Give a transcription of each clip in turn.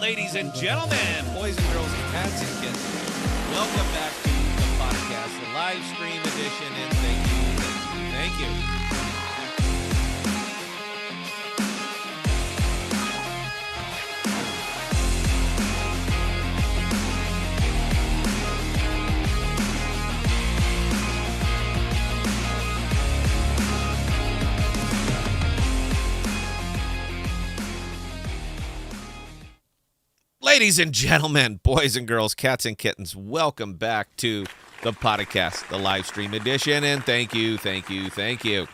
Ladies and gentlemen, boys and girls, cats and kittens, welcome back to the podcast, the live stream edition, and thank you. Ladies and gentlemen, boys and girls, cats and kittens, welcome back to the podcast, the live stream edition, and thank you. The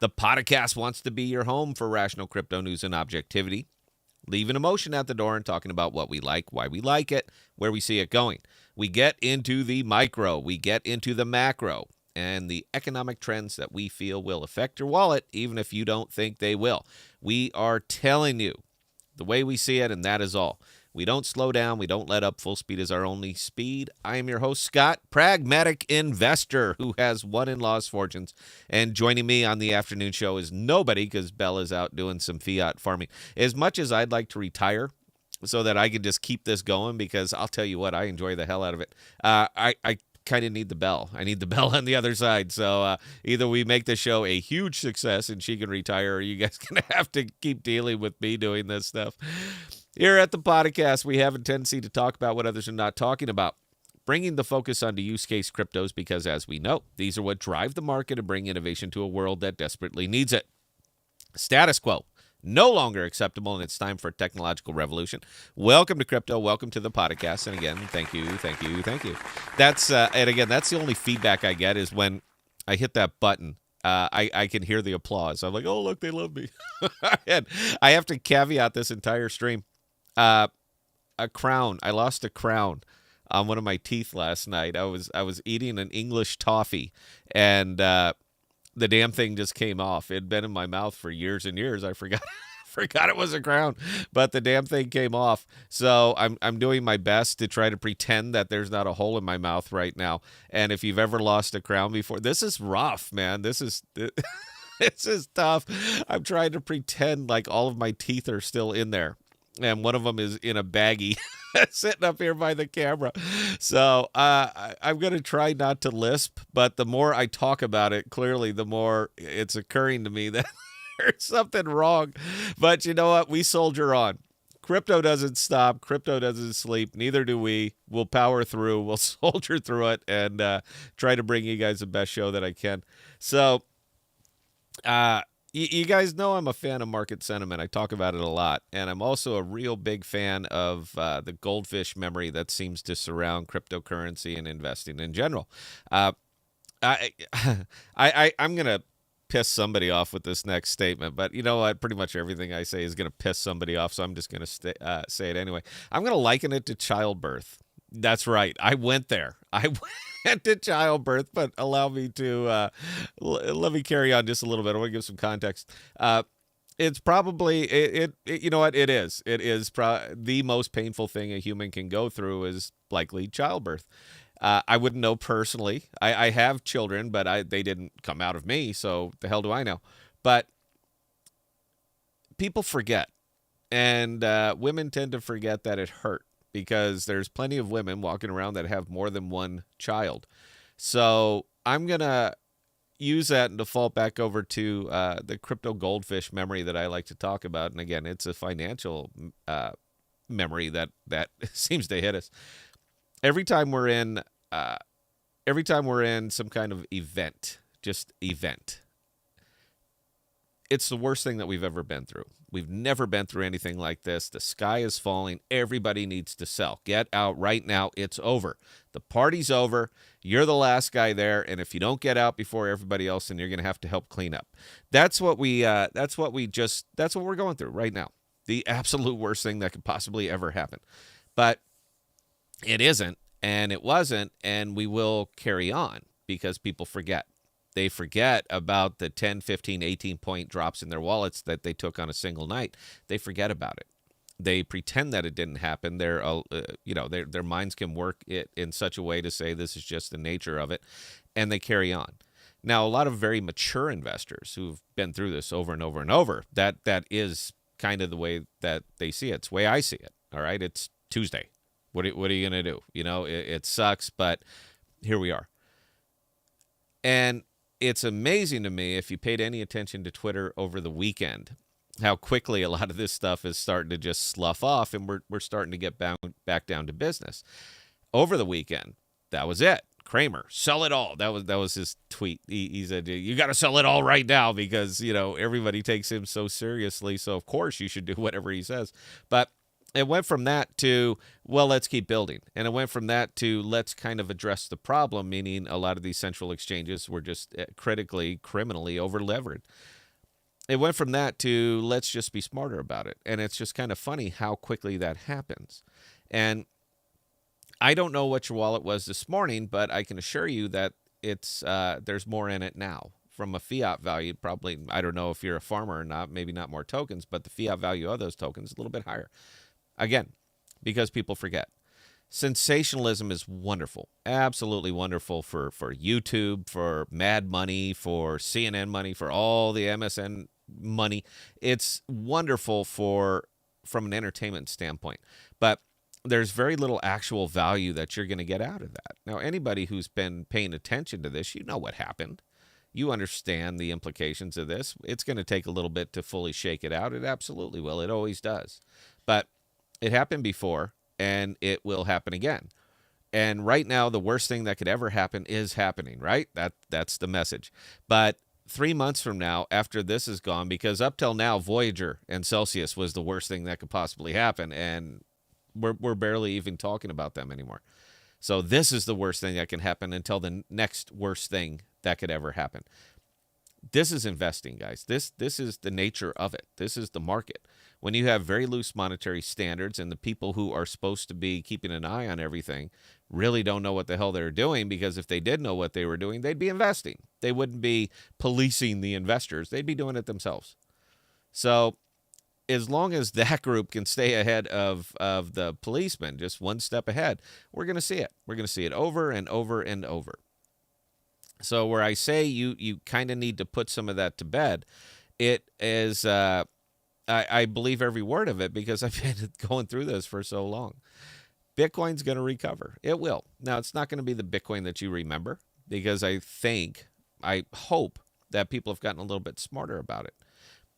podcast wants to be your home for rational crypto news and objectivity, leaving emotion at the door and talking about what we like, why we like it, where we see it going. We get into the micro, we get into the macro, and the economic trends that we feel will affect your wallet, even if you don't think they will. We are telling you the way we see it, and that is all. We don't slow down. We don't let up. Full speed is our only speed. I am your host, Scott, pragmatic investor who has won and lost fortunes. And joining me on the afternoon show is nobody because Bella's out doing some fiat farming. As much as I'd like to retire so that I can just keep this going, because I'll tell you what, I enjoy the hell out of it. I kind of need the bell. I need the bell on the other side. So either we make the show a huge success and she can retire, or you guys going to have to keep dealing with me doing this stuff. Here at the podcast, we have a tendency to talk about what others are not talking about, bringing the focus onto use case cryptos because, as we know, these are what drive the market and bring innovation to a world that desperately needs it. Status quo, no longer acceptable, and it's time for a technological revolution. Welcome to crypto. Welcome to the podcast. And again, thank you. That's that's the only feedback I get is when I hit that button. I can hear the applause. I'm like, oh, look, they love me. And I have to caveat this entire stream. A crown. I lost a crown on one of my teeth last night. I was eating an English toffee, and the damn thing just came off. It had been in my mouth for years and years. I forgot it was a crown, but the damn thing came off. So I'm doing my best to try to pretend that there's not a hole in my mouth right now. And if you've ever lost a crown before, this is rough, man. This is tough. I'm trying to pretend like all of my teeth are still in there, and one of them is in a baggie sitting up here by the camera. So I'm going to try not to lisp, but the more I talk about it, clearly the more it's occurring to me that there's something wrong. But you know what? We soldier on. Crypto doesn't stop. Crypto doesn't sleep. Neither do we. We'll power through. We'll soldier through it and try to bring you guys the best show that I can. So you guys know I'm a fan of market sentiment. I talk about it a lot. And I'm also a real big fan of the goldfish memory that seems to surround cryptocurrency and investing in general. I'm going to piss somebody off with this next statement, but you know what? Pretty much everything I say is going to piss somebody off, so I'm just going to say it anyway. I'm going to liken it to childbirth. That's right. I went there. I went to childbirth, but allow me to let me carry on just a little bit. I want to give some context. It's probably you know what it is. It is the most painful thing a human can go through is likely childbirth. I wouldn't know personally. I have children, but they didn't come out of me, so the hell do I know? But people forget, and women tend to forget that it hurt, because there's plenty of women walking around that have more than one child. So I'm going to use that and default back over to the crypto goldfish memory that I like to talk about. And again, it's a financial memory that seems to hit us. Every time we're in some kind of event, it's the worst thing that we've ever been through. We've never been through anything like this. The sky is falling. Everybody needs to sell. Get out right now. It's over. The party's over. You're the last guy there, and if you don't get out before everybody else, then you're going to have to help clean up. That's what we're going through right now. The absolute worst thing that could possibly ever happen. But it isn't, and it wasn't, and we will carry on because people forget. They forget about the 10, 15, 18-point drops in their wallets that they took on a single night. They forget about it. They pretend that it didn't happen. Their minds can work it in such a way to say this is just the nature of it, and they carry on. Now, a lot of very mature investors who've been through this over and over and over, that is kind of the way that they see it. It's the way I see it. All right, it's Tuesday. What are you going to do? It sucks, but here we are. And it's amazing to me, if you paid any attention to Twitter over the weekend, how quickly a lot of this stuff is starting to just slough off, and we're starting to get back down to business. Over the weekend, that was it. Kramer, sell it all. That was his tweet. He said, you got to sell it all right now because, everybody takes him so seriously. So, of course, you should do whatever he says. But it went from that to, well, let's keep building. And it went from that to, let's kind of address the problem, meaning a lot of these central exchanges were just criminally over-levered. It went from that to, let's just be smarter about it. And it's just kind of funny how quickly that happens. And I don't know what your wallet was this morning, but I can assure you that there's more in it now. From a fiat value, probably, I don't know if you're a farmer or not, maybe not more tokens, but the fiat value of those tokens is a little bit higher. Again, because people forget. Sensationalism is wonderful, absolutely wonderful for YouTube, for Mad Money, for CNN money, for all the MSN money. It's wonderful from an entertainment standpoint. But there's very little actual value that you're going to get out of that. Now, anybody who's been paying attention to this, you know what happened. You understand the implications of this. It's going to take a little bit to fully shake it out. It absolutely will. It always does. But it happened before, and it will happen again. And right now, the worst thing that could ever happen is happening, right? That's the message. But 3 months from now, after this is gone, because up till now, Voyager and Celsius was the worst thing that could possibly happen, and we're barely even talking about them anymore. So this is the worst thing that can happen until the next worst thing that could ever happen. This is investing, guys. This is the nature of it. This is the market. When you have very loose monetary standards and the people who are supposed to be keeping an eye on everything really don't know what the hell they're doing, because if they did know what they were doing, they'd be investing. They wouldn't be policing the investors. They'd be doing it themselves. So as long as that group can stay ahead of the policemen, just one step ahead, we're going to see it. We're going to see it over and over and over. So where I say you kind of need to put some of that to bed, it is, I believe every word of it because I've been going through this for so long. Bitcoin's going to recover. It will. Now, it's not going to be the Bitcoin that you remember, because I hope that people have gotten a little bit smarter about it.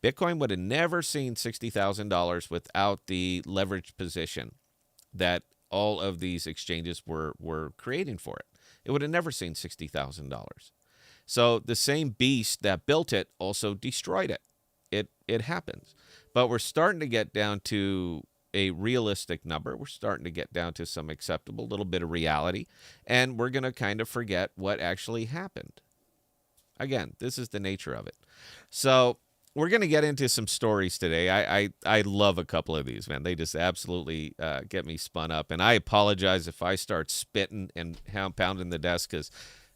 Bitcoin would have never seen $60,000 without the leveraged position that all of these exchanges were creating for it. It would have never seen $60,000. So the same beast that built it also destroyed it. It happens. But we're starting to get down to a realistic number. We're starting to get down to some acceptable little bit of reality. And we're going to kind of forget what actually happened. Again, this is the nature of it. So we're going to get into some stories today. I love a couple of these, man. They just absolutely get me spun up. And I apologize if I start spitting and pounding the desk, because,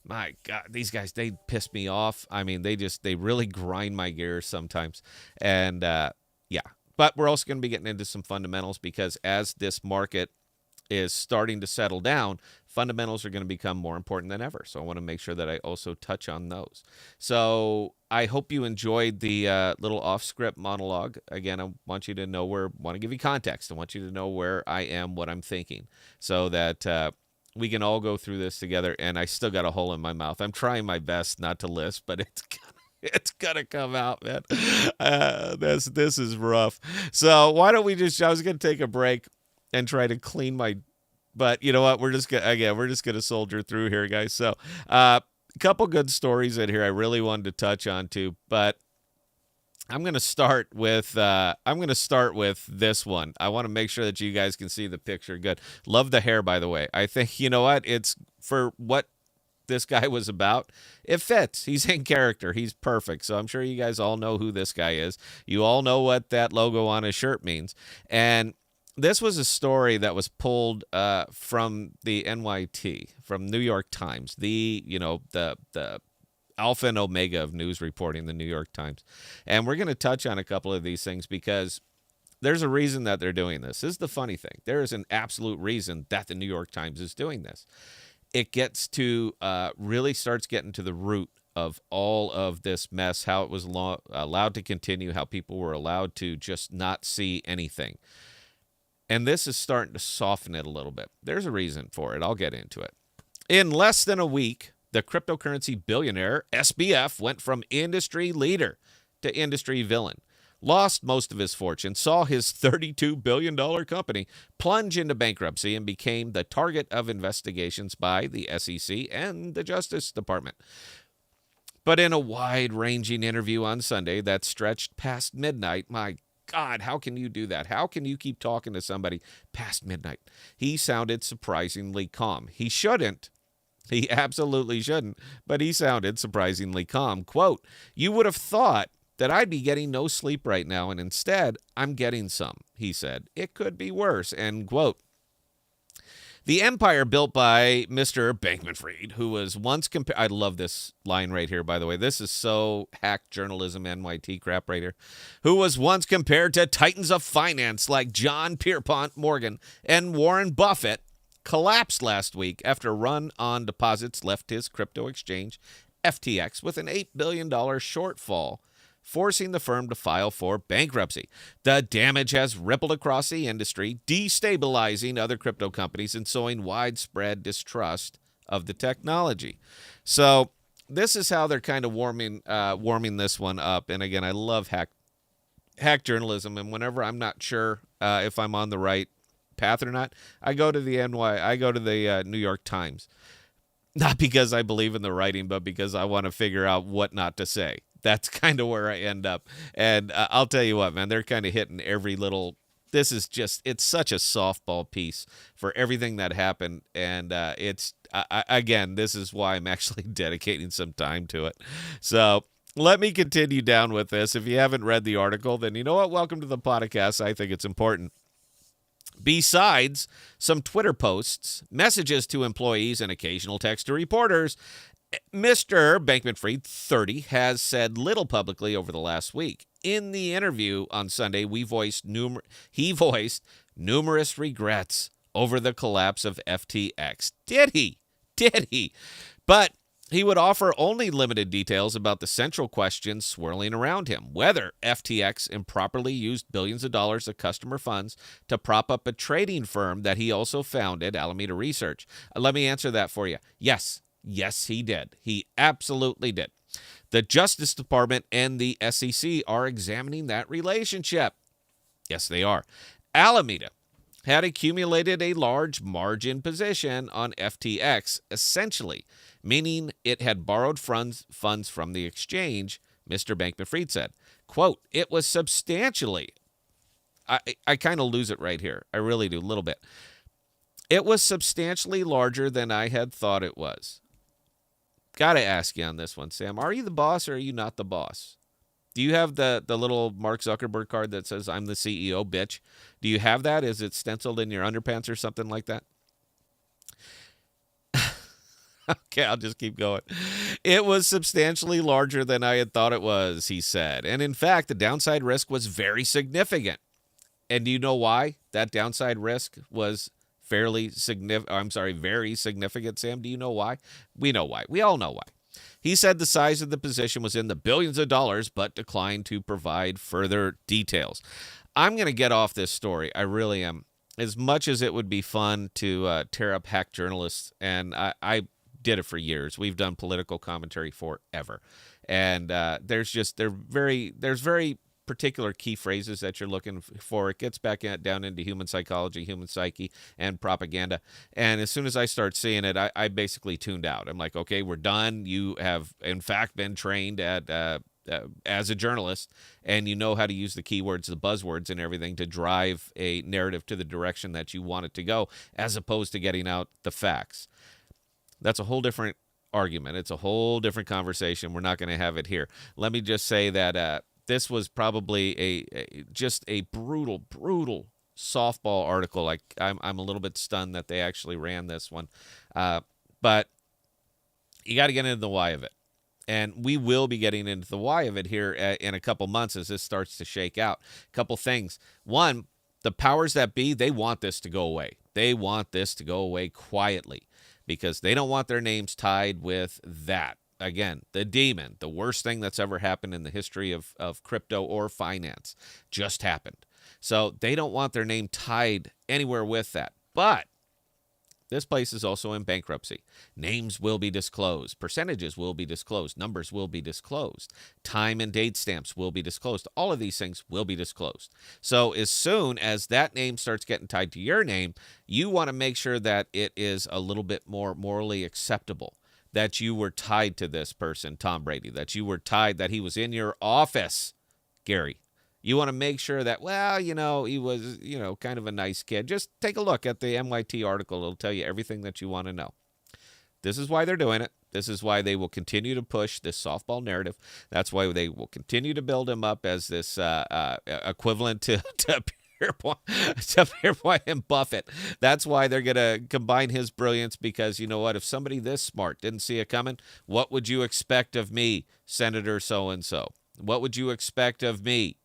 my God, these guys, they piss me off. I mean, they really grind my gears sometimes. And, yeah. But we're also going to be getting into some fundamentals, because as this market is starting to settle down, fundamentals are going to become more important than ever. So I want to make sure that I also touch on those. So I hope you enjoyed the little off-script monologue. Again, I want you to know want to give you context. I want you to know where I am, what I'm thinking, so that we can all go through this together. And I still got a hole in my mouth. I'm trying my best not to lisp, but it's gonna come out, man. This is rough. So why don't we I was gonna take a break and try to clean but you know what? We're just gonna soldier through here, guys. So, a couple good stories in here I really wanted to touch on too, but I'm gonna start with this one. I want to make sure that you guys can see the picture good. Love the hair, by the way. I think, you know what? It's for what this guy was about. It fits. He's in character. He's perfect. So I'm sure you guys all know who this guy is. You all know what that logo on his shirt means. And this was a story that was pulled from the NYT, from New York Times, the alpha and omega of news reporting, the New York Times. And we're going to touch on a couple of these things because there's a reason that they're doing this. This is the funny thing. There is an absolute reason that the New York Times is doing this. It gets to really starts getting to the root of all of this mess, how it was allowed to continue, how people were allowed to just not see anything. And this is starting to soften it a little bit. There's a reason for it. I'll get into it. In less than a week, the cryptocurrency billionaire, SBF, went from industry leader to industry villain. Lost most of his fortune, saw his $32 billion company plunge into bankruptcy, and became the target of investigations by the SEC and the Justice Department. But in a wide-ranging interview on Sunday that stretched past midnight, my God, how can you do that? How can you keep talking to somebody past midnight? He sounded surprisingly calm. He shouldn't. He absolutely shouldn't, but he sounded surprisingly calm. Quote, "You would have thought that I'd be getting no sleep right now, and instead, I'm getting some," he said. "It could be worse," end quote. The empire built by Mr. Bankman-Fried, who was once compared... I love this line right here, by the way. This is so hack journalism NYT crap right here. Who was once compared to titans of finance like John Pierpont Morgan and Warren Buffett, collapsed last week after a run on deposits left his crypto exchange, FTX, with an $8 billion shortfall, forcing the firm to file for bankruptcy. The damage has rippled across the industry, destabilizing other crypto companies and sowing widespread distrust of the technology. So this is how they're kind of warming this one up. And again, I love hack journalism, and whenever I'm not sure if I'm on the right path or not, I go to the New York Times. Not because I believe in the writing, but because I want to figure out what not to say. That's kind of where I end up. And I'll tell you what, man, they're kind of hitting every little... This is just... It's such a softball piece for everything that happened. And again, this is why I'm actually dedicating some time to it. So let me continue down with this. If you haven't read the article, then you know what? Welcome to the podcast. I think it's important. Besides some Twitter posts, messages to employees, and occasional text to reporters, Mr. Bankman-Fried, 30, has said little publicly over the last week. In the interview on Sunday, he voiced numerous regrets over the collapse of FTX. Did he? But he would offer only limited details about the central questions swirling around him: whether FTX improperly used billions of dollars of customer funds to prop up a trading firm that he also founded, Alameda Research. Let me answer that for you. Yes, he did. He absolutely did. The Justice Department and the SEC are examining that relationship. Yes, they are. Alameda had accumulated a large margin position on FTX, essentially meaning it had borrowed funds from the exchange, Mr. Bankman-Fried said. Quote, "It was substantially..." I kind of lose it right here. I really do, a little bit. "It was substantially larger than I had thought it was." Got to ask you on this one, Sam. Are you the boss or are you not the boss? Do you have the little Mark Zuckerberg card that says, "I'm the CEO, bitch"? Do you have that? Is it stenciled in your underpants or something like that? Okay, I'll just keep going. "It was substantially larger than I had thought it was," he said. "And in fact, the downside risk was very significant." And do you know why that downside risk was very significant, Sam? Do you know why? We know why. We all know why. He said the size of the position was in the billions of dollars, but declined to provide further details. I'm going to get off this story. I really am. As much as it would be fun to tear up hack journalists, and I did it for years. We've done political commentary forever. And there's very particular key phrases that you're looking for. It gets back down into human psychology, human psyche, and propaganda. And as soon as I start seeing it, I basically tuned out. I'm like, okay, we're done. You have, in fact, been trained as a journalist, and you know how to use the keywords, the buzzwords, and everything to drive a narrative to the direction that you want it to go, as opposed to getting out the facts. That's a whole different argument. It's a whole different conversation. We're not going to have it here. Let me just say that this was probably just a brutal softball article. I'm a little bit stunned that they actually ran this one. But you got to get into the why of it. And we will be getting into the why of it here in a couple months as this starts to shake out. A couple things. One, the powers that be, they want this to go away. They want this to go away quietly, because they don't want their names tied with that. Again, the demon, the worst thing that's ever happened in the history of crypto or finance, just happened. So they don't want their name tied anywhere with that. But this place is also in bankruptcy. Names will be disclosed. Percentages will be disclosed. Numbers will be disclosed. Time and date stamps will be disclosed. All of these things will be disclosed. So as soon as that name starts getting tied to your name, you want to make sure that it is a little bit more morally acceptable, that you were tied to this person, Tom Brady, that you were tied, that he was in your office, Gary. You want to make sure that, well, he was, kind of a nice kid. Just take a look at the NYT article. It'll tell you everything that you want to know. This is why they're doing it. This is why they will continue to push this softball narrative. That's why they will continue to build him up as this equivalent to Pierpoint and Buffett. That's why they're going to combine his brilliance, because you know what? If somebody this smart didn't see it coming, what would you expect of me, Senator so-and-so? What would you expect of me?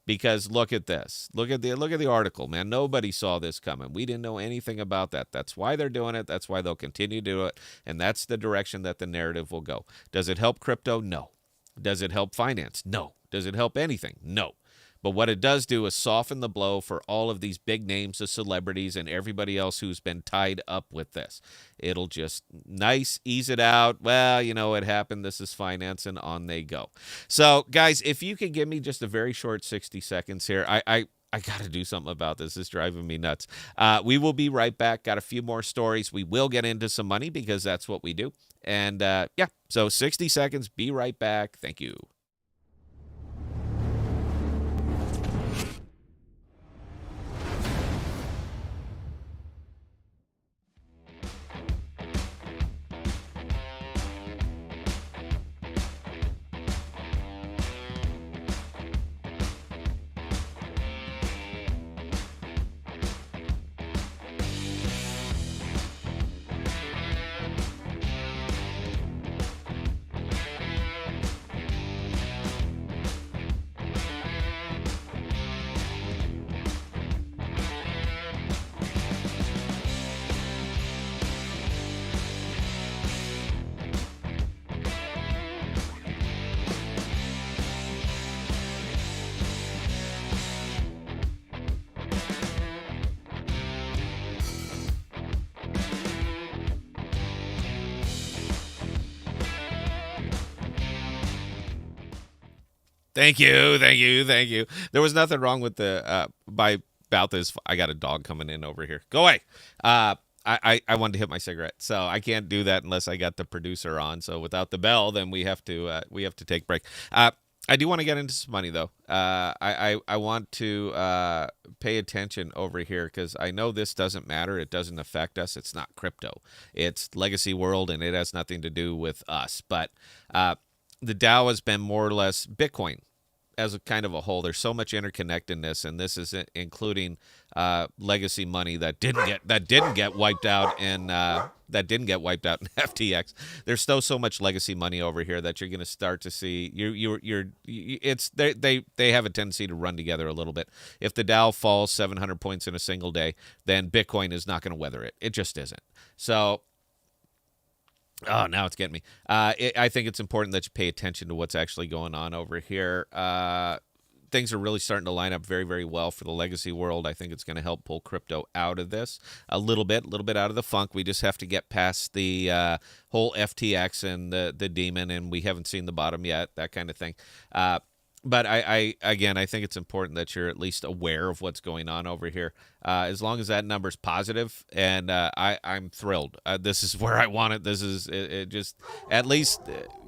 Because look at this. Look at the article, man. Nobody saw this coming. We didn't know anything about that. That's why they're doing it. That's why they'll continue to do it. And that's the direction that the narrative will go. Does it help crypto? No. Does it help finance? No. Does it help anything? No. But what it does do is soften the blow for all of these big names, the celebrities, and everybody else who's been tied up with this. It'll just ease it out. Well, it happened. This is finance, and on they go. So, guys, if you could give me just a very short 60 seconds here, I got to do something about this. It's driving me nuts. We will be right back. Got a few more stories. We will get into some money because that's what we do. And, so 60 seconds. Be right back. Thank you. Thank you. There was nothing wrong with about this. I got a dog coming in over here. Go away. I wanted to hit my cigarette, so I can't do that unless I got the producer on. So without the bell, then we have to take a break. I do want to get into some money though. I want to pay attention over here because I know this doesn't matter. It doesn't affect us. It's not crypto. It's legacy world, and it has nothing to do with us. But the Dow has been more or less Bitcoin as a kind of a whole. There's so much interconnectedness, and this is including legacy money that didn't get wiped out in FTX. There's still so much legacy money over here that you're going to start to see. They have a tendency to run together a little bit. If the Dow falls 700 points in a single day, then Bitcoin is not going to weather it. It just isn't. So. Oh, now it's getting me. I think it's important that you pay attention to what's actually going on over here. Things are really starting to line up very, very well for the legacy world. I think it's going to help pull crypto out of this a little bit out of the funk. We just have to get past the whole FTX and the demon, and we haven't seen the bottom yet, that kind of thing. But I think it's important that you're at least aware of what's going on over here. As long as that number's positive, and I'm thrilled. This is where I want it. This is it just at least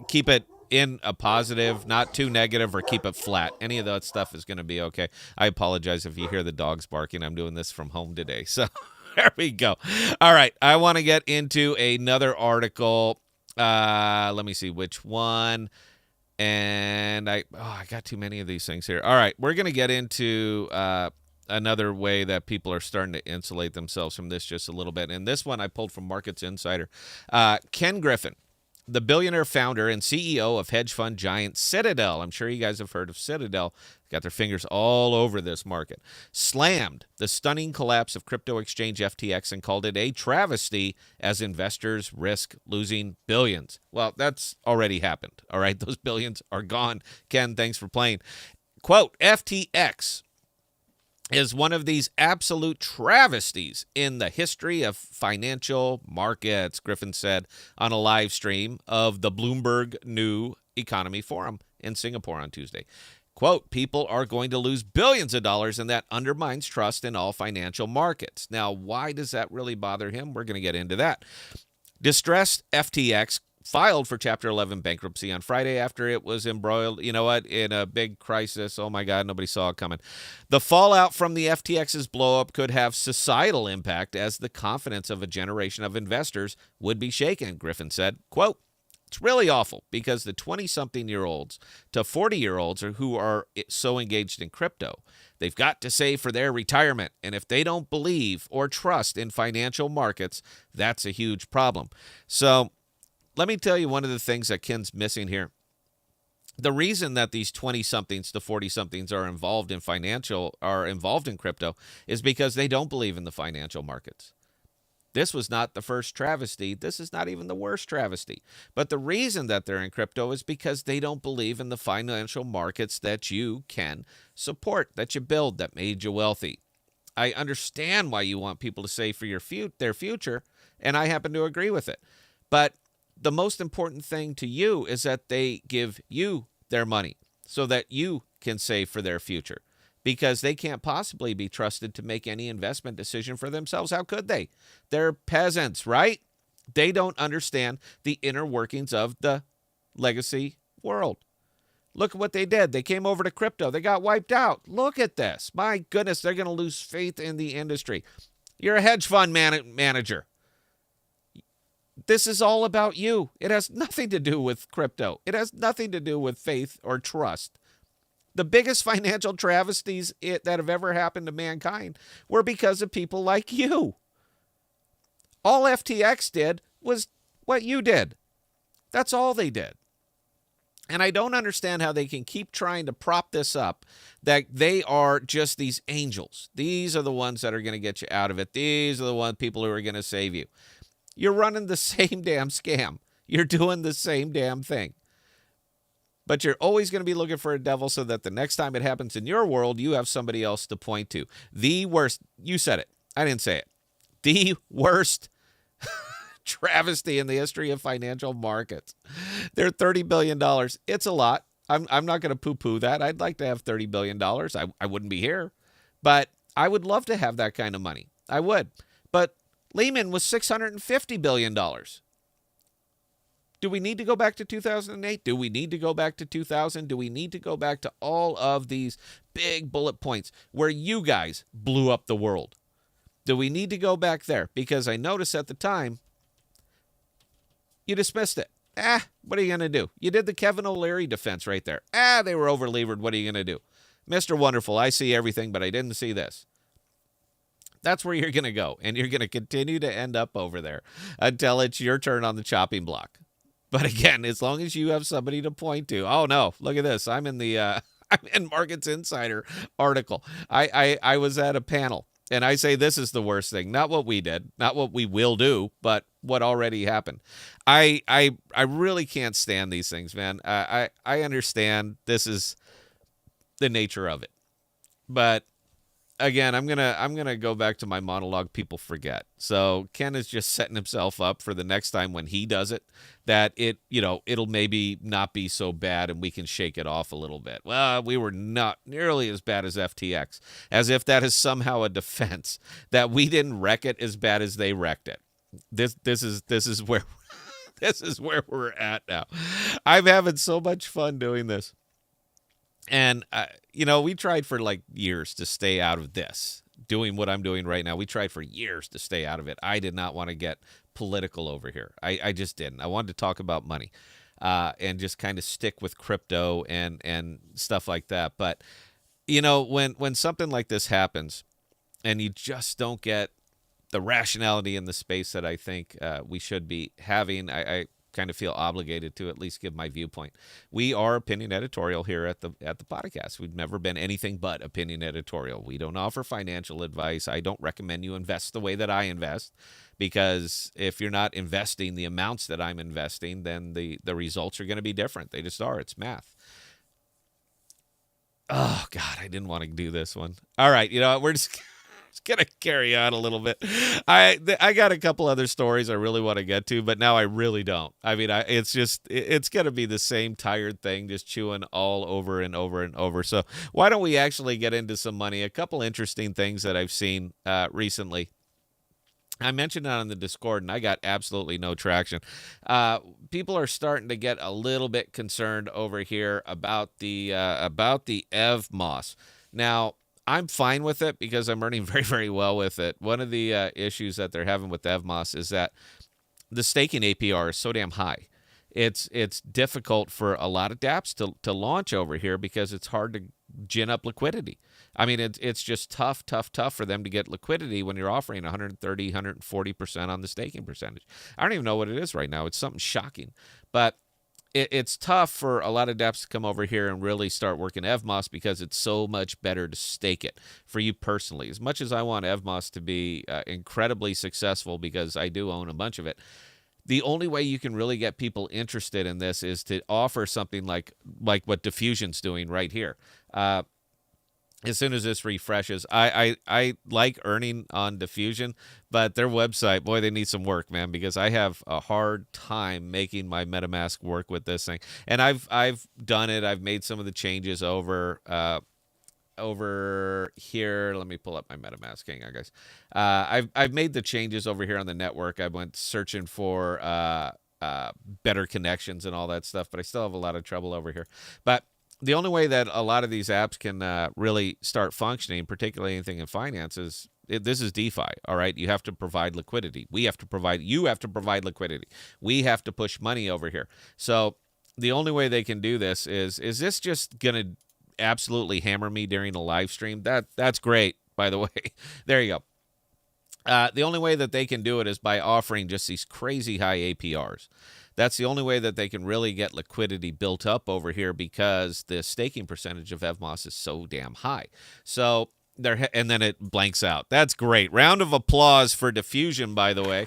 keep it in a positive, not too negative, or keep it flat. Any of that stuff is going to be okay. I apologize if you hear the dogs barking. I'm doing this from home today, so there we go. All right, I want to get into another article. Let me see which one. And I got too many of these things here. All right, we're going to get into another way that people are starting to insulate themselves from this just a little bit. And this one I pulled from Markets Insider. Ken Griffin, the billionaire founder and CEO of hedge fund giant Citadel. I'm sure you guys have heard of Citadel. Got their fingers all over this market. Slammed the stunning collapse of crypto exchange FTX and called it a travesty as investors risk losing billions. Well, that's already happened. All right, those billions are gone. Ken, thanks for playing. Quote, FTX is one of these absolute travesties in the history of financial markets, Griffin said on a live stream of the Bloomberg New Economy Forum in Singapore on Tuesday. Quote, people are going to lose billions of dollars, and that undermines trust in all financial markets. Now, why does that really bother him? We're going to get into that. Distressed FTX filed for Chapter 11 bankruptcy on Friday after it was embroiled, in a big crisis. Oh, my God, nobody saw it coming. The fallout from the FTX's blowup could have societal impact as the confidence of a generation of investors would be shaken, Griffin said. Quote, it's really awful because the 20-something-year-olds to 40-year-olds who are so engaged in crypto, they've got to save for their retirement. And if they don't believe or trust in financial markets, that's a huge problem. So let me tell you one of the things that Ken's missing here. The reason that these 20-somethings to 40-somethings are involved in crypto is because they don't believe in the financial markets. This was not the first travesty. This is not even the worst travesty. But the reason that they're in crypto is because they don't believe in the financial markets that you can support, that you build, that made you wealthy. I understand why you want people to save for their future, and I happen to agree with it. But the most important thing to you is that they give you their money so that you can save for their future, because they can't possibly be trusted to make any investment decision for themselves. How could they? They're peasants, right? They don't understand the inner workings of the legacy world. Look at what they did. They came over to crypto. They got wiped out. Look at this. My goodness, they're going to lose faith in the industry. You're a hedge fund manager. This is all about you. It has nothing to do with crypto. It has nothing to do with faith or trust. The biggest financial travesties that have ever happened to mankind were because of people like you. All FTX did was what you did. That's all they did. And I don't understand how they can keep trying to prop this up, that they are just these angels. These are the ones that are going to get you out of it. These are the people who are going to save you. You're running the same damn scam. You're doing the same damn thing. But you're always going to be looking for a devil so that the next time it happens in your world, you have somebody else to point to. The worst, you said it, I didn't say it, the worst travesty in the history of financial markets. They're $30 billion. It's a lot. I'm not going to poo-poo that. I'd like to have $30 billion. I wouldn't be here. But I would love to have that kind of money. I would. But Lehman was $650 billion. Do we need to go back to 2008? Do we need to go back to 2000? Do we need to go back to all of these big bullet points where you guys blew up the world? Do we need to go back there? Because I noticed at the time, you dismissed it. What are you going to do? You did the Kevin O'Leary defense right there. They were over-levered. What are you going to do? Mr. Wonderful, I see everything, but I didn't see this. That's where you're going to go, and you're going to continue to end up over there until it's your turn on the chopping block. But again, as long as you have somebody to point to, oh no, look at this. I'm in the I'm in Markets Insider article. I was at a panel, and I say this is the worst thing. Not what we did, not what we will do, but what already happened. I really can't stand these things, man. I understand this is the nature of it, but again, I'm gonna go back to my monologue. People forget. So Ken is just setting himself up for the next time when he does it, that it'll maybe not be so bad and we can shake it off a little bit. Well, we were not nearly as bad as FTX, as if that is somehow a defense that we didn't wreck it as bad as they wrecked it. This is where this is where we're at now. I'm having so much fun doing this. And, we tried for years to stay out of this, doing what I'm doing right now. We tried for years to stay out of it. I did not want to get political over here. I just didn't. I wanted to talk about money and just kind of stick with crypto and stuff like that. But, when something like this happens and you just don't get the rationality in the space that I think we should be having, I kind of feel obligated to at least give my viewpoint. We are opinion editorial here at the podcast. We've never been anything but opinion editorial. We don't offer financial advice. I don't recommend you invest the way that I invest, because if you're not investing the amounts that I'm investing, then the results are going to be different. They just are. It's math. Oh God, I didn't want to do this one. All right, you know what? We're just gonna carry on a little bit. I got a couple other stories I really want to get to, but now I really don't. I mean, it's just it's gonna be the same tired thing, just chewing all over and over and over. So why don't we actually get into some money? A couple interesting things that I've seen recently. I mentioned it on the Discord, and I got absolutely no traction. People are starting to get a little bit concerned over here about the EVMOS. Now, I'm fine with it because I'm earning very, very well with it. One of the issues that they're having with EVMOS is that the staking APR is so damn high. It's difficult for a lot of dApps to launch over here because it's hard to gin up liquidity. I mean, it's just tough for them to get liquidity when you're offering 130, 140% on the staking percentage. I don't even know what it is right now. It's something shocking. But it's tough for a lot of dApps to come over here and really start working EVMOS because it's so much better to stake it for you personally. As much as I want EVMOS to be incredibly successful because I do own a bunch of it, the only way you can really get people interested in this is to offer something like what Diffusion's doing right here. As soon as this refreshes, I like earning on Diffusion, but their website, boy, they need some work, man, because I have a hard time making my MetaMask work with this thing. And I've done it. I've made some of the changes over here. Let me pull up my MetaMask. Hang on, guys. I've made the changes over here on the network. I went searching for better connections and all that stuff, but I still have a lot of trouble over here. But the only way that a lot of these apps can really start functioning, particularly anything in finance, is this is DeFi. All right, you have to provide liquidity. You have to provide liquidity. We have to push money over here. So the only way they can do this is this just gonna absolutely hammer me during a live stream? That's great, by the way. There you go. The only way that they can do it is by offering just these crazy high APRs. That's the only way that they can really get liquidity built up over here because the staking percentage of EVMOS is so damn high. So and then it blanks out. That's great. Round of applause for Diffusion, by the way.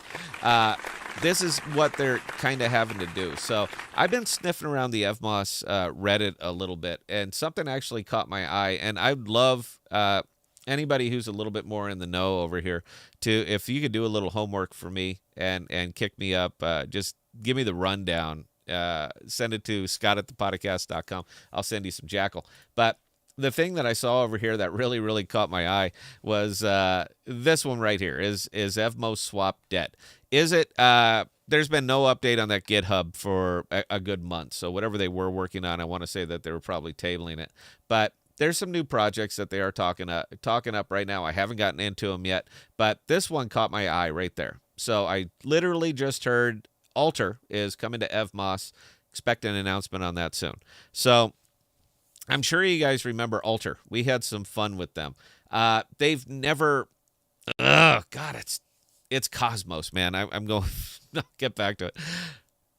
This is what they're kind of having to do. So I've been sniffing around the EVMOS Reddit a little bit, and something actually caught my eye. And I'd love anybody who's a little bit more in the know over here if you could do a little homework for me and kick me up, just give me the rundown. Send it to scott@thepodcast.com. I'll send you some jackal. But the thing that I saw over here that really, really caught my eye was this one right here. Is EVMOS swap dead? Is it? There's been no update on that GitHub for a good month. So whatever they were working on, I want to say that they were probably tabling it. But there's some new projects that they are talking up right now. I haven't gotten into them yet, but this one caught my eye right there. So I literally just heard Alter is coming to EVMOS. Expect an announcement on that soon. So I'm sure you guys remember Alter. We had some fun with them. They've never. Oh God, it's Cosmos, man. I'm going. Get back to it.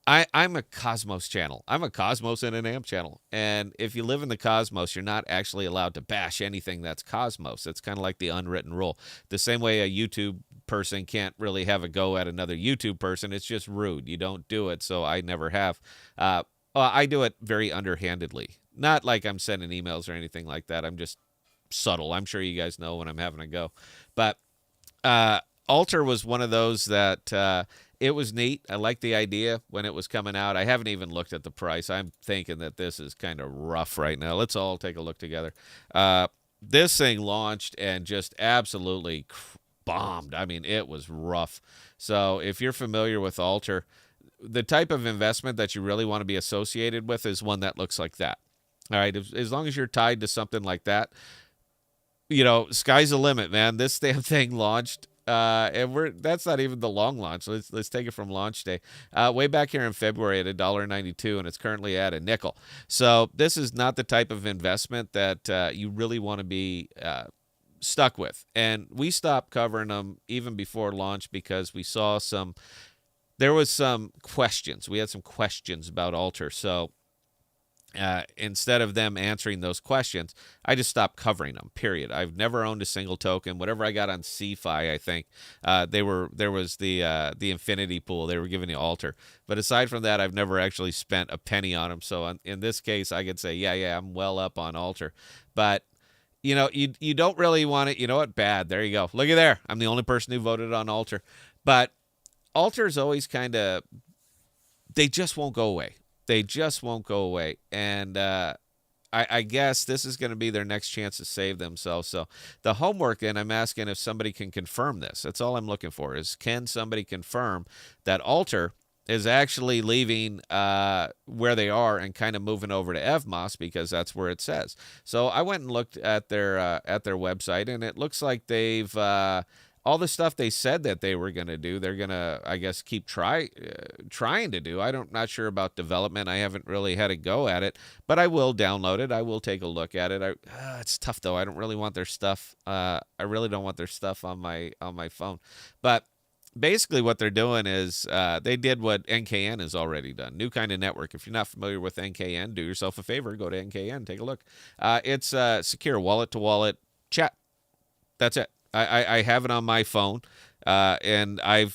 I'm a Cosmos channel. I'm a Cosmos and an AMP channel. And if you live in the Cosmos, you're not actually allowed to bash anything that's Cosmos. It's kind of like the unwritten rule. The same way a YouTube person can't really have a go at another YouTube person. It's just rude. You don't do it. So I never have. I do it very underhandedly. Not like I'm sending emails or anything like that. I'm just subtle. I'm sure you guys know when I'm having a go. But Alter was one of those that it was neat. I liked the idea when it was coming out. I haven't even looked at the price. I'm thinking that this is kind of rough right now. Let's all take a look together. This thing launched and just absolutely bombed. I mean, it was rough. So if you're familiar with Alter, the type of investment that you really want to be associated with is one that looks like that. All right, as long as you're tied to something like that, sky's the limit, man. This damn thing launched, and that's not even the long launch. Let's take it from launch day. Way back here in February at $1.92, and it's currently at a nickel. So this is not the type of investment that you really want to be stuck with. And we stopped covering them even before launch because we saw there was some questions. We had some questions about Alter. So instead of them answering those questions, I just stopped covering them. Period. I've never owned a single token. Whatever I got on CFI, I think there was the infinity pool. They were giving the altar, but aside from that, I've never actually spent a penny on them. So in this case, I could say, yeah, I'm well up on altar, but. You don't really want it. You know what? Bad. There you go. Look at there. I'm the only person who voted on altar, but altar is always kind of. They just won't go away. They just won't go away. And I guess this is going to be their next chance to save themselves. So the homework, and I'm asking if somebody can confirm this. That's all I'm looking for is can somebody confirm that Alter is actually leaving where they are and kind of moving over to Evmos because that's where it says. So I went and looked at their website, and it looks like they've all the stuff they said that they were going to do, they're going to, I guess, keep trying to do. Not sure about development. I haven't really had a go at it, but I will download it. I will take a look at it. It's tough though. I don't really want their stuff. I really don't want their stuff on my phone. But basically, what they're doing is they did what NKN has already done. New kind of network. If you're not familiar with NKN, do yourself a favor. Go to NKN. Take a look. It's secure wallet-to-wallet chat. That's it. I have it on my phone, and I'm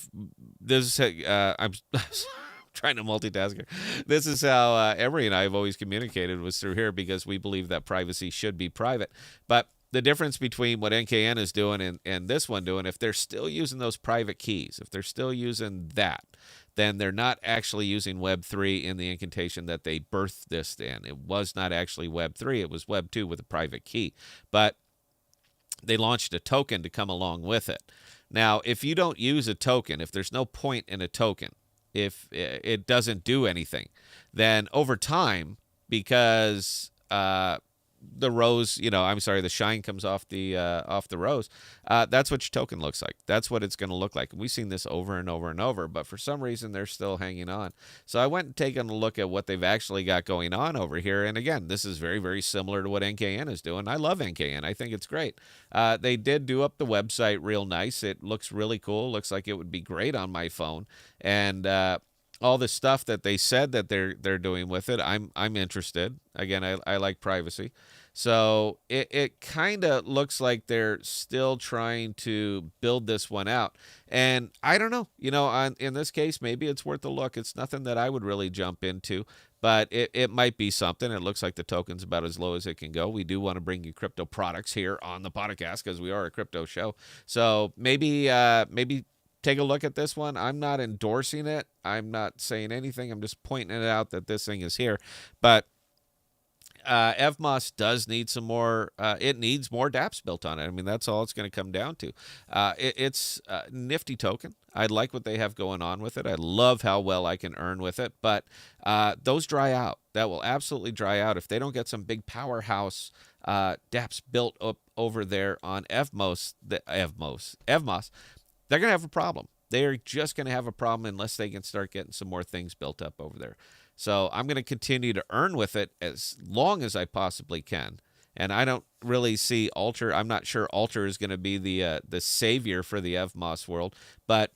trying to multitask here. This is how Emery and I have always communicated was through here because we believe that privacy should be private. But the difference between what NKN is doing and this one doing, if they're still using those private keys, if they're still using that, then they're not actually using Web3 in the incantation that they birthed this in. It was not actually Web3. It was Web2 with a private key. But they launched a token to come along with it. Now, if you don't use a token, if there's no point in a token, if it doesn't do anything, then over time, because the shine comes off the rose. That's what your token looks like. That's what it's going to look like. We've seen this over and over and over, but for some reason they're still hanging on. So I went and taken a look at what they've actually got going on over here. And again, this is very, very similar to what NKN is doing. I love NKN. I think it's great. They did do up the website real nice. It looks really cool. Looks like it would be great on my phone. And all the stuff that they said that they're doing with it, I'm interested. Again, I like privacy. So it kind of looks like they're still trying to build this one out. And I don't know, in this case, maybe it's worth a look. It's nothing that I would really jump into, but it might be something. It looks like the token's about as low as it can go. We do want to bring you crypto products here on the podcast because we are a crypto show. So maybe take a look at this one. I'm not endorsing it. I'm not saying anything. I'm just pointing it out that this thing is here. But Evmos does need some more. It needs more dApps built on it. I mean, that's all it's going to come down to. It's a nifty token. I like what they have going on with it. I love how well I can earn with it. But those dry out. That will absolutely dry out if they don't get some big powerhouse dApps built up over there on Evmos. They're going to have a problem. They're just going to have a problem unless they can start getting some more things built up over there. So I'm going to continue to earn with it as long as I possibly can. And I don't really see Alter. I'm not sure Alter is going to be the savior for the Evmos world. But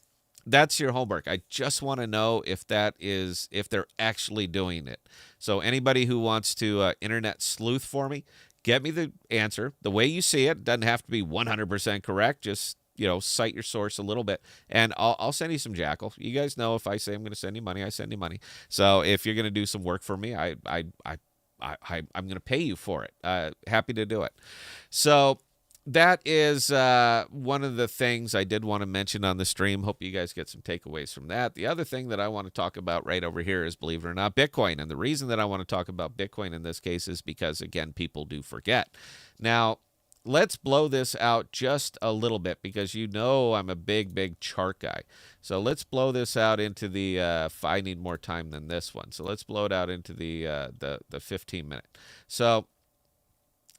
that's your homework. I just want to know if they're actually doing it. So anybody who wants to internet sleuth for me, get me the answer. The way you see it doesn't have to be 100% correct. Just cite your source a little bit, and I'll send you some jackal. You guys know if I say I'm going to send you money, I send you money. So if you're going to do some work for me, I'm going to pay you for it. Happy to do it. So that is one of the things I did want to mention on the stream. Hope you guys get some takeaways from that. The other thing that I want to talk about right over here is, believe it or not, Bitcoin. And the reason that I want to talk about Bitcoin in this case is because, again, people do forget. Now, let's blow this out just a little bit because I'm a big chart guy. So let's blow this out into the, I need more time than this one. So let's blow it out into the 15 minute. So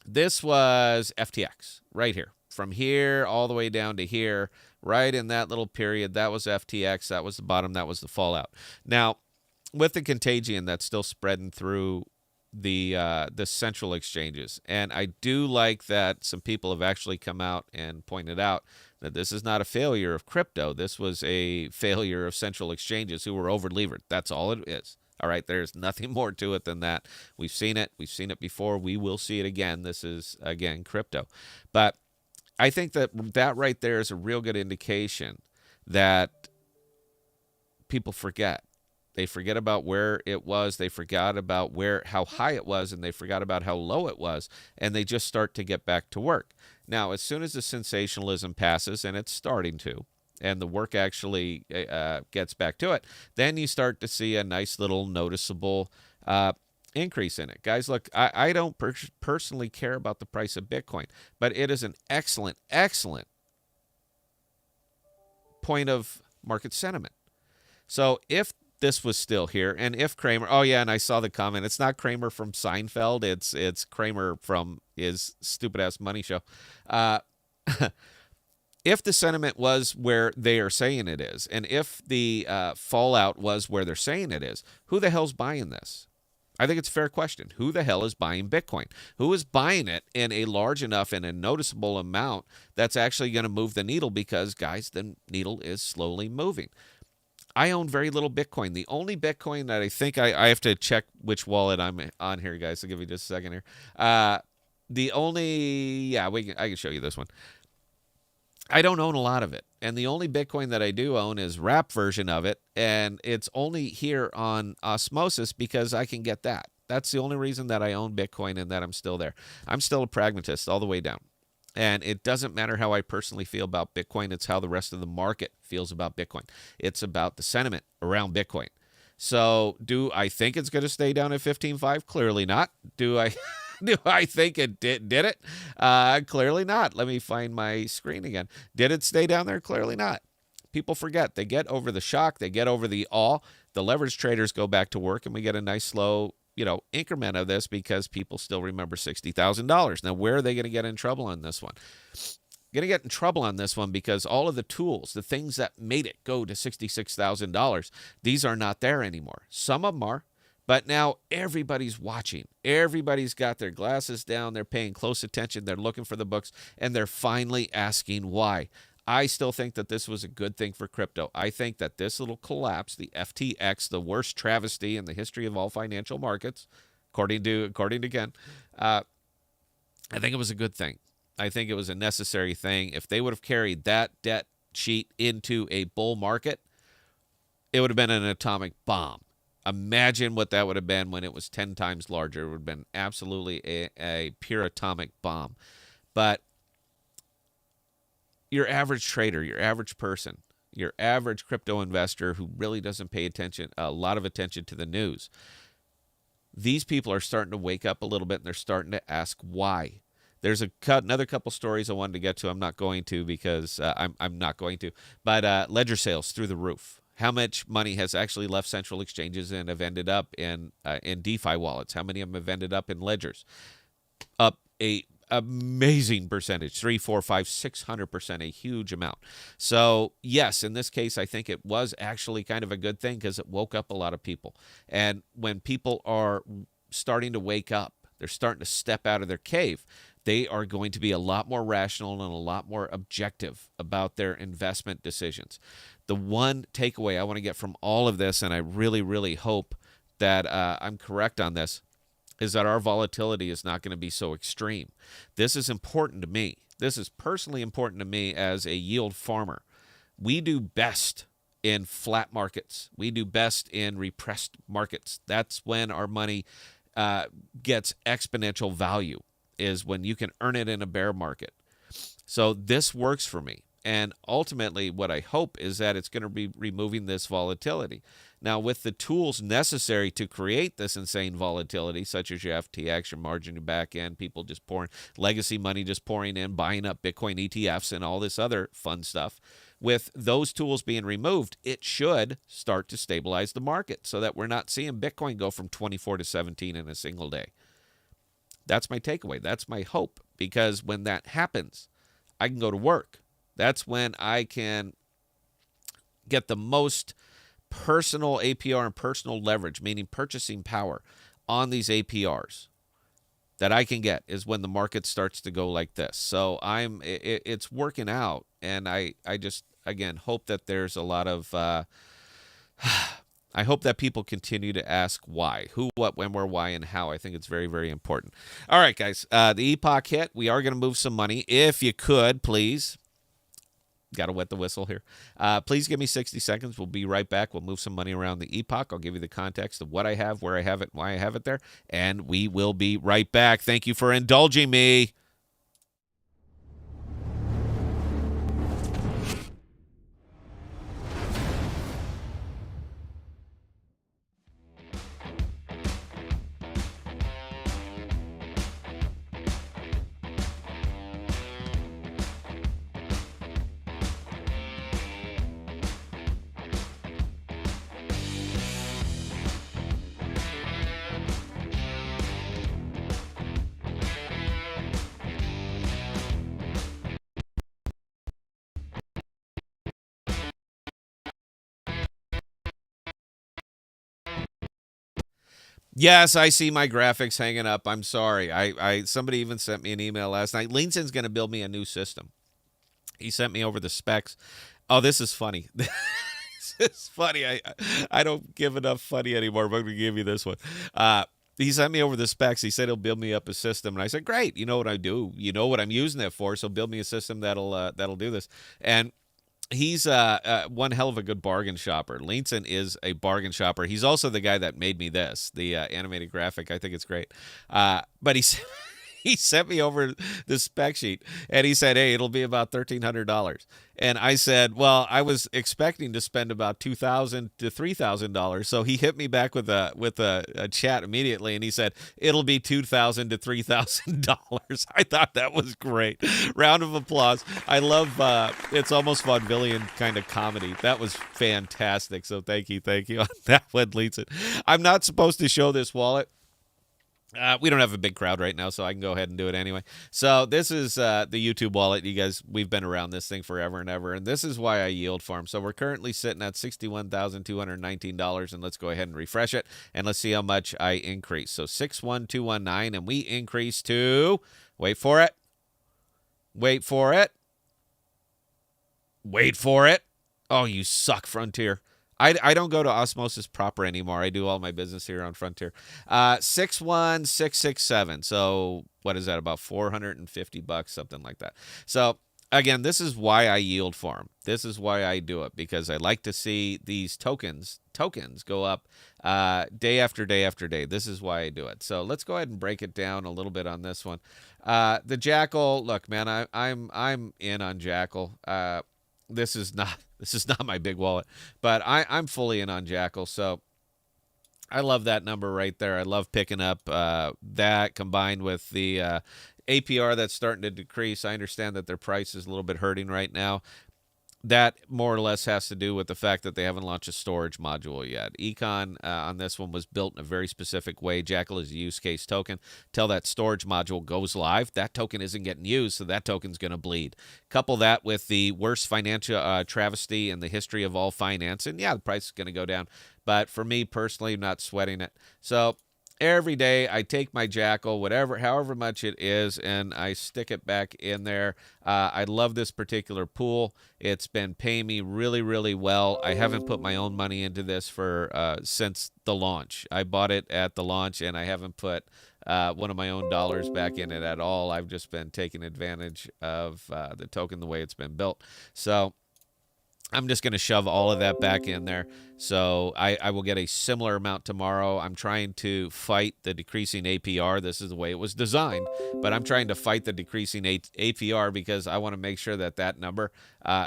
this was FTX right here. From here all the way down to here, right in that little period, that was FTX. That was the bottom. That was the fallout. Now, with the contagion that's still spreading through the central exchanges. And I do like that some people have actually come out and pointed out that this is not a failure of crypto. This was a failure of central exchanges who were over-levered. That's all it is. All right, there's nothing more to it than that. We've seen it. We've seen it before. We will see it again. This is, again, crypto. But I think that right there is a real good indication that people forget. They forget about where it was. They forgot about how high it was, and they forgot about how low it was, and they just start to get back to work. Now, as soon as the sensationalism passes, and it's starting to, and the work actually gets back to it, then you start to see a nice little noticeable increase in it. Guys, look, I don't personally care about the price of Bitcoin, but it is an excellent, excellent point of market sentiment. So if this was still here, and if Kramer, oh yeah, and I saw the comment, it's not Kramer from Seinfeld, it's Kramer from his stupid-ass money show. If the sentiment was where they are saying it is, and if the fallout was where they're saying it is, who the hell's buying this? I think it's a fair question. Who the hell is buying Bitcoin? Who is buying it in a large enough and a noticeable amount that's actually going to move the needle? Because, guys, the needle is slowly moving. I own very little Bitcoin. The only Bitcoin that I think I have to check which wallet I'm on here, guys. So give me just a second here. I can show you this one. I don't own a lot of it. And the only Bitcoin that I do own is wrap version of it. And it's only here on Osmosis because I can get that. That's the only reason that I own Bitcoin and that I'm still there. I'm still a pragmatist all the way down. And it doesn't matter how I personally feel about Bitcoin. It's how the rest of the market feels about Bitcoin. It's about the sentiment around Bitcoin. So do I think it's going to stay down at 15.5? Clearly not. Do I think it did it? Clearly not. Let me find my screen again. Did it stay down there? Clearly not. People forget. They get over the shock. They get over the awe. The leverage traders go back to work, and we get a nice slow increment of this because people still remember $60,000. Now, where are they going to get in trouble on this one? Going to get in trouble on this one because all of the tools, the things that made it go to $66,000, these are not there anymore. Some of them are, but now everybody's watching. Everybody's got their glasses down. They're paying close attention. They're looking for the books, and they're finally asking why. I still think that this was a good thing for crypto. I think that this little collapse, the FTX, the worst travesty in the history of all financial markets, according to Ken, I think it was a good thing. I think it was a necessary thing. If they would have carried that debt sheet into a bull market, it would have been an atomic bomb. Imagine what that would have been when it was 10 times larger. It would have been absolutely a pure atomic bomb. But your average trader, your average person, your average crypto investor who really doesn't pay a lot of attention to the news, these people are starting to wake up a little bit, and they're starting to ask why. There's another couple stories I wanted to get to. I'm not going to because I'm not going to. But ledger sales through the roof. How much money has actually left central exchanges and have ended up in DeFi wallets? How many of them have ended up in ledgers? Up a amazing percentage, 3, 4, 5, 600%, a huge amount. So yes, in this case, I think it was actually kind of a good thing because it woke up a lot of people. And when people are starting to wake up, they're starting to step out of their cave, they are going to be a lot more rational and a lot more objective about their investment decisions. The one takeaway I want to get from all of this, and I really, really hope that I'm correct on this, is that our volatility is not going to be so extreme. This is important to me. This is personally important to me as a yield farmer. We do best in flat markets. We do best in repressed markets. That's when our money gets exponential value, is when you can earn it in a bear market. So this works for me. And ultimately, what I hope is that it's going to be removing this volatility. Now, with the tools necessary to create this insane volatility, such as your FTX, your margin, your back end, people just pouring, legacy money just pouring in, buying up Bitcoin ETFs and all this other fun stuff, with those tools being removed, it should start to stabilize the market so that we're not seeing Bitcoin go from 24 to 17 in a single day. That's my takeaway. That's my hope, because when that happens, I can go to work. That's when I can get the most personal APR and personal leverage, meaning purchasing power on these APRs that I can get, is when the market starts to go like this. So it's working out, and I just, again, hope that there's a lot of I hope that people continue to ask why, who, what, when, where, why, and how. I think it's very, very important. All right, guys, the Epoch hit. We are going to move some money. If you could, please. Got to wet the whistle here. Please give me 60 seconds. We'll be right back. We'll move some money around the Epoch. I'll give you the context of what I have, where I have it, why I have it there, and we will be right back. Thank you for indulging me. Yes, I see my graphics hanging up. I'm sorry. I somebody even sent me an email last night. Leanson's going to build me a new system. He sent me over the specs. Oh, this is funny. This is funny. I don't give enough funny anymore, but I'm going to give you this one. He sent me over the specs. He said he'll build me up a system, and I said, "Great. You know what I do. You know what I'm using it for. So build me a system that'll do this." And he's one hell of a good bargain shopper. Leanson is a bargain shopper. He's also the guy that made me this, the animated graphic. I think it's great. But he sent me over the spec sheet, and he said, "Hey, it'll be about $1,300." And I said, "Well, I was expecting to spend about $2,000 to $3,000." So he hit me back with a chat immediately, and he said, "It'll be $2,000 to $3,000." I thought that was great. Round of applause. I love it's almost vaudevillian kind of comedy. That was fantastic. So thank you on that one, Leeson. I'm not supposed to show this wallet. We don't have a big crowd right now, so I can go ahead and do it anyway. So this is the YouTube wallet. You guys, we've been around this thing forever and ever, and this is why I yield farm. So we're currently sitting at $61,219, and let's go ahead and refresh it, and let's see how much I increase. So 61,219, and we increase to, wait for it, wait for it, wait for it. Oh, you suck, Frontier. I don't go to Osmosis proper anymore. I do all my business here on Frontier. 61667. So what is that? About $450, something like that. So again, this is why I yield farm. This is why I do it, because I like to see these tokens go up day after day after day. This is why I do it. So let's go ahead and break it down a little bit on this one. The Jackal. Look, man, I'm in on Jackal. This is not my big wallet, but I'm fully in on Jackal. So I love that number right there. I love picking up that combined with the APR that's starting to decrease. I understand that their price is a little bit hurting right now. That more or less has to do with the fact that they haven't launched a storage module yet. Econ on this one was built in a very specific way. Jackal is a use case token. Till that storage module goes live, that token isn't getting used, so that token's going to bleed. Couple that with the worst financial travesty in the history of all finance, and yeah, the price is going to go down. But for me personally, I'm not sweating it. So every day I take my Jackal, however much it is, and I stick it back in there. I love this particular pool. It's been paying me really, really well. I haven't put my own money into this for since the launch. I bought it at the launch, and I haven't put one of my own dollars back in it at all. I've just been taking advantage of the token the way it's been built. So I'm just going to shove all of that back in there. So I will get a similar amount tomorrow. I'm trying to fight the decreasing APR. This is the way it was designed. But I'm trying to fight the decreasing APR because I want to make sure that number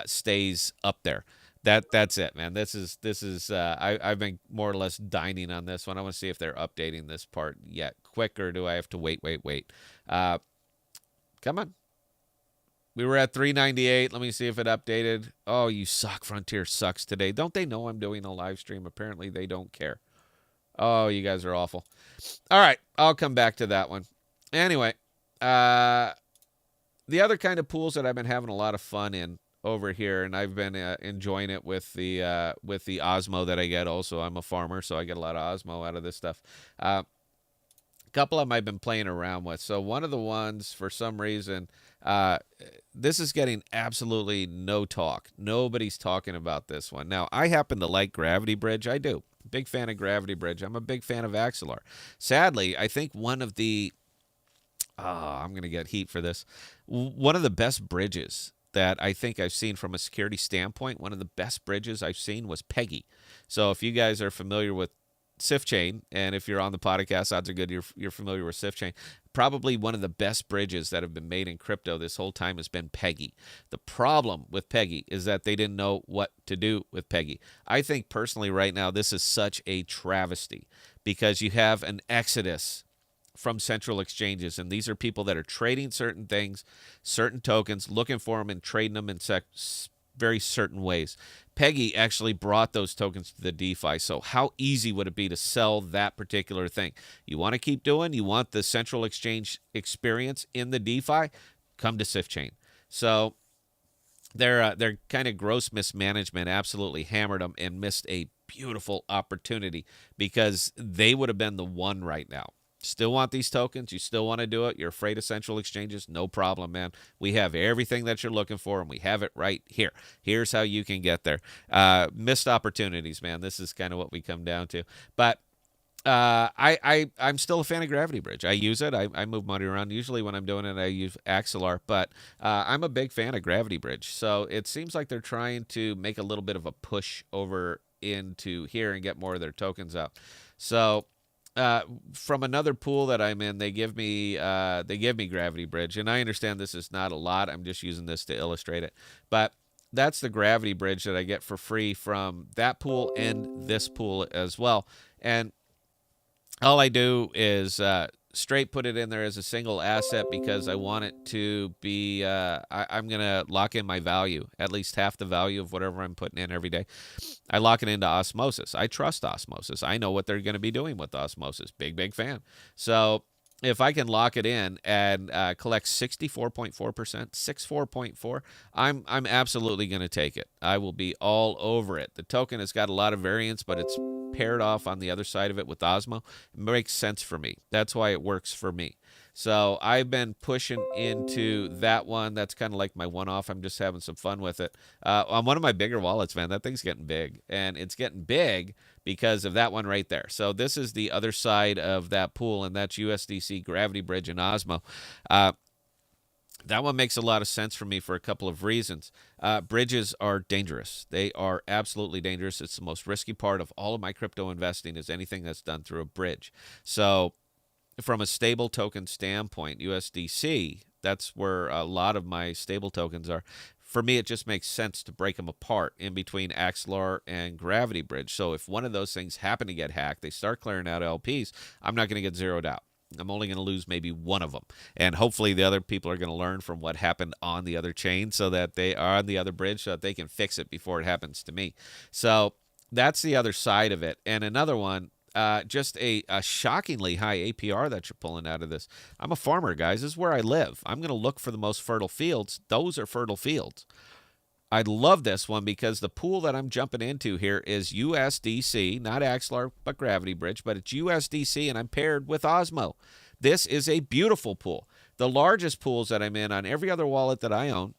stays up there. That's it, man. This is I've been more or less dining on this one. I want to see if they're updating this part yet. Quick, or do I have to wait? Come on. We were at 398. Let me see if it updated. Oh, you suck. Frontier sucks today. Don't they know I'm doing a live stream? Apparently they don't care. Oh, you guys are awful. All right, I'll come back to that one. Anyway, the other kind of pools that I've been having a lot of fun in over here, and I've been enjoying it with the Osmo that I get. Also, I'm a farmer, so I get a lot of Osmo out of this stuff. Couple of them I've been playing around with. So one of the ones, for some reason, this is getting absolutely no talk. Nobody's talking about this one. Now, I happen to like Gravity Bridge. I do. big fan of Gravity Bridge. I'm a big fan of Axelar. Sadly, I think one of the I'm going to get heat for this. One of the best bridges that I think I've seen from a security standpoint, one of the best bridges I've seen was Peggy. So if you guys are familiar with SIFChain, and if you're on the podcast, odds are good you're familiar with SIFChain. Probably one of the best bridges that have been made in crypto this whole time has been Peggy. The problem with Peggy is that they didn't know what to do with Peggy. I think personally right now this is such a travesty because you have an exodus from central exchanges, and these are people that are trading certain things, certain tokens, looking for them and trading them in very certain ways. Peggy actually brought those tokens to the DeFi, so how easy would it be to sell that particular thing? You want to keep doing, you want the central exchange experience in the DeFi, come to SIFChain. So their kind of gross mismanagement absolutely hammered them and missed a beautiful opportunity because they would have been the one right now. Still want these tokens? You still want to do it? You're afraid of central exchanges? No problem, man. We have everything that you're looking for, and we have it right here. Here's how you can get there. Missed opportunities, man. This is kind of what we come down to. But I'm still a fan of Gravity Bridge. I use it. I move money around. Usually when I'm doing it, I use Axelar. But I'm a big fan of Gravity Bridge. So it seems like they're trying to make a little bit of a push over into here and get more of their tokens out. So from another pool that I'm in, they give me Gravity Bridge, and I understand this is not a lot. I'm just using this to illustrate it, but that's the Gravity Bridge that I get for free from that pool and this pool as well. And all I do is straight put it in there as a single asset because I want it to be, I'm going to lock in my value, at least half the value of whatever I'm putting in every day. I lock it into Osmosis. I trust Osmosis. I know what they're going to be doing with Osmosis. Big fan. So if I can lock it in and collect 64.4%, 64.4, I'm absolutely going to take it. I will be all over it. The token has got a lot of variance, but it's paired off on the other side of it with Osmo. It makes sense for me. That's why it works for me. So I've been pushing into that one. That's kind of like my one-off. I'm just having some fun with it. On one of my bigger wallets, man, that thing's getting big. And it's getting big because of that one right there. So this is the other side of that pool, and that's USDC, Gravity Bridge, and Osmo. That one makes a lot of sense for me for a couple of reasons. Bridges are dangerous. They are absolutely dangerous. It's the most risky part of all of my crypto investing is anything that's done through a bridge. So from a stable token standpoint, USDC, that's where a lot of my stable tokens are. For me, it just makes sense to break them apart in between Axelar and Gravity Bridge. So if one of those things happen to get hacked, they start clearing out LPs, I'm not going to get zeroed out. I'm only going to lose maybe one of them. And hopefully the other people are going to learn from what happened on the other chain so that they are on the other bridge so that they can fix it before it happens to me. So that's the other side of it. And another one, just a shockingly high APR that you're pulling out of this. I'm a farmer, guys. This is where I live. I'm going to look for the most fertile fields. Those are fertile fields. I love this one because the pool that I'm jumping into here is USDC, not Axelar, but Gravity Bridge, but it's USDC, and I'm paired with Osmo. This is a beautiful pool. The largest pools that I'm in on every other wallet that I own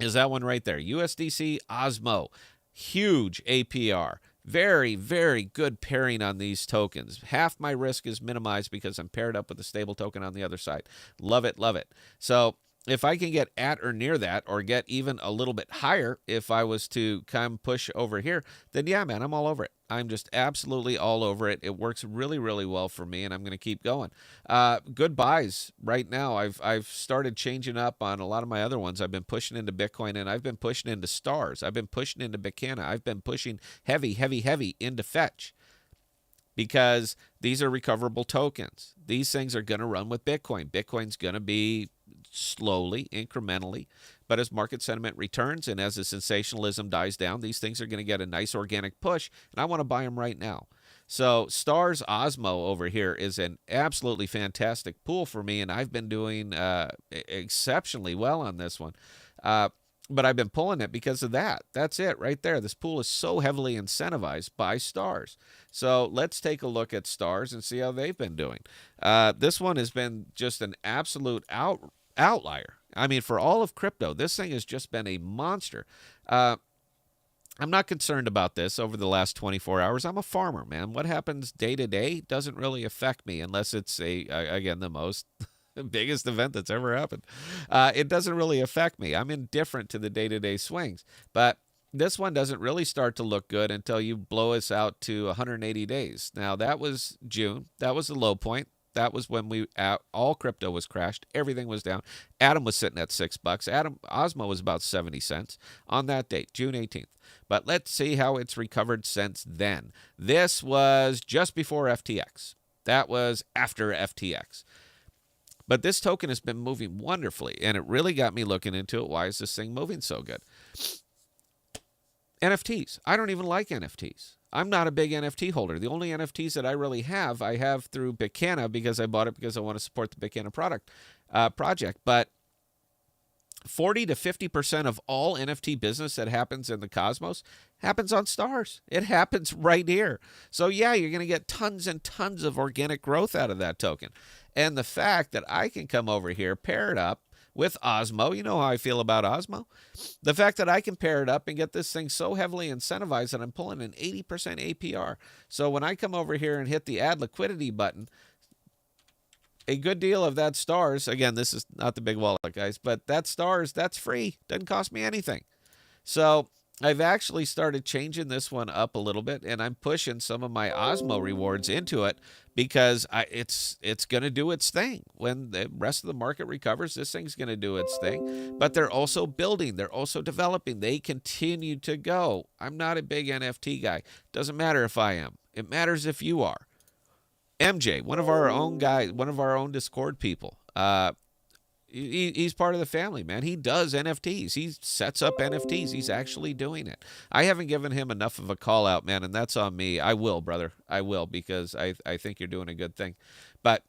is that one right there, USDC, Osmo. Huge APR. Very, very good pairing on these tokens. Half my risk is minimized because I'm paired up with a stable token on the other side. Love it, love it. So if I can get at or near that or get even a little bit higher if I was to come push over here, then yeah, man, I'm all over it. I'm just absolutely all over it. It works really, really well for me, and I'm going to keep going. Good buys right now. I've started changing up on a lot of my other ones. I've been pushing into Bitcoin, and I've been pushing into stars. I've been pushing into Bicana. I've been pushing heavy into Fetch because these are recoverable tokens. These things are going to run with Bitcoin. Bitcoin's going to be slowly, incrementally, but as market sentiment returns and as the sensationalism dies down, these things are going to get a nice organic push, and I want to buy them right now. So Stars Osmo over here is an absolutely fantastic pool for me, and I've been doing exceptionally well on this one. But I've been pulling it because of that. That's it right there. This pool is so heavily incentivized by Stars. So let's take a look at Stars and see how they've been doing. This one has been just an absolute outlier. I mean, for all of crypto, this thing has just been a monster. I'm not concerned about this over the last 24 hours. I'm a farmer, man. What happens day to day doesn't really affect me unless it's again, the most biggest event that's ever happened. It doesn't really affect me. I'm indifferent to the day to day swings. But this one doesn't really start to look good until you blow us out to 180 days. Now, that was June. That was the low point. That was when all crypto was crashed. Everything was down. Atom was sitting at $6. Osmo was about 70 cents on that date, June 18th. But let's see how it's recovered since then. This was just before FTX. That was after FTX. But this token has been moving wonderfully, and it really got me looking into it. Why is this thing moving so good? NFTs. I don't even like NFTs. I'm not a big NFT holder. The only NFTs that I really have, I have through Bicana because I bought it because I want to support the Bicana project. But 40 to 50% of all NFT business that happens in the cosmos happens on stars. It happens right here. So yeah, you're going to get tons and tons of organic growth out of that token. And the fact that I can come over here, pair it up with Osmo, you know how I feel about Osmo. The fact that I can pair it up and get this thing so heavily incentivized that I'm pulling an 80% APR. So when I come over here and hit the add liquidity button, a good deal of that stars, again, this is not the big wallet, guys, but that stars, that's free. Doesn't cost me anything. So I've actually started changing this one up a little bit, and I'm pushing some of my Osmo rewards into it because it's going to do its thing. When the rest of the market recovers, this thing's going to do its thing. But they're also building. They're also developing. They continue to go. I'm not a big NFT guy. Doesn't matter if I am. It matters if you are. MJ, one of our own guys, one of our own Discord people, he's part of the family, man. He does NFTs. He sets up NFTs. He's actually doing it. I haven't given him enough of a call out, man, and that's on me. I will, brother. I will, because I think you're doing a good thing. But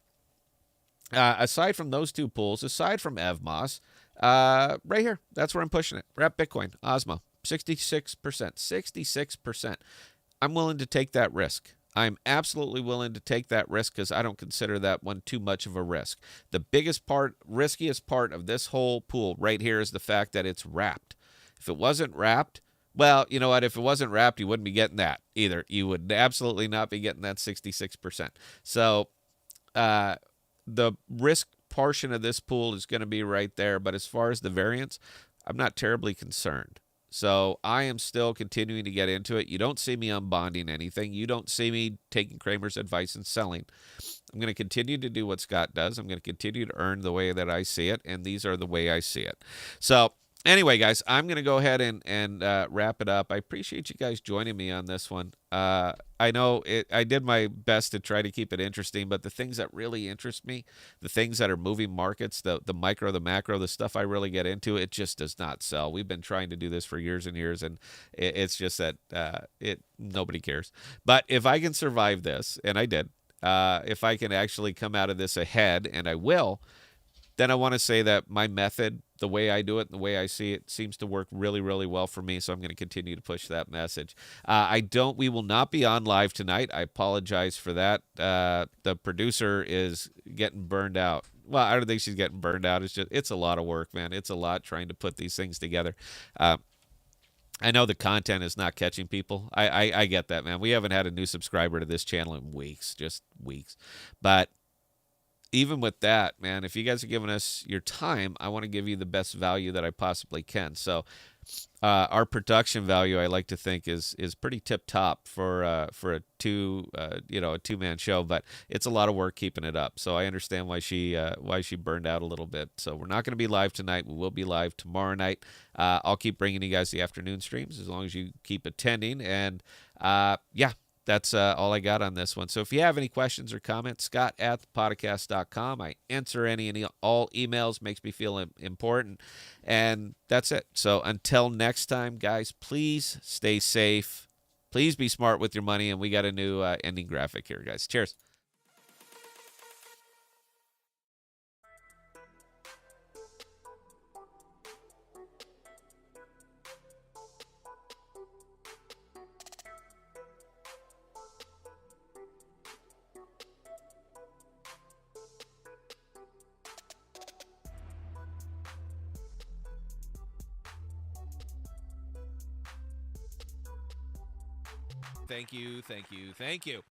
aside from those two pools, aside from EVMOS, right here, that's where I'm pushing it. Wrap Bitcoin, Osmo, 66%. 66%. I'm willing to take that risk. I'm absolutely willing to take that risk because I don't consider that one too much of a risk. The biggest part, riskiest part of this whole pool right here is the fact that it's wrapped. If it wasn't wrapped, well, you know what? If it wasn't wrapped, you wouldn't be getting that either. You would absolutely not be getting that 66%. So the risk portion of this pool is going to be right there. But as far as the variance, I'm not terribly concerned. So I am still continuing to get into it. You don't see me unbonding anything. You don't see me taking Kramer's advice and selling. I'm going to continue to do what Scott does. I'm going to continue to earn the way that I see it, and these are the way I see it. So anyway, guys, I'm going to go ahead and wrap it up. I appreciate you guys joining me on this one. I know I did my best to try to keep it interesting, but the things that really interest me, the things that are moving markets, the micro, the macro, the stuff I really get into, it just does not sell. We've been trying to do this for years and years, and it's just that nobody cares. But if I can survive this, and I did, if I can actually come out of this ahead, and I will, then I want to say that my method, the way I do it, and the way I see it, seems to work really, really well for me. So I'm going to continue to push that message. We will not be on live tonight. I apologize for that. The producer is getting burned out. Well, I don't think she's getting burned out. It's a lot of work, man. It's a lot trying to put these things together. I know the content is not catching people. I get that, man. We haven't had a new subscriber to this channel in weeks, just weeks. But even with that, man, if you guys are giving us your time, I want to give you the best value that I possibly can. So our production value, I like to think, is pretty tip top for a two-man show, but it's a lot of work keeping it up. So I understand why she burned out a little bit. So we're not going to be live tonight. We will be live tomorrow night. I'll keep bringing you guys the afternoon streams as long as you keep attending. And yeah. That's all I got on this one. So if you have any questions or comments, scott@thepodcast.com. I answer any and all emails. Makes me feel important. And that's it. So until next time, guys, please stay safe. Please be smart with your money. And we got a new ending graphic here, guys. Cheers. thank you, thank you, thank you.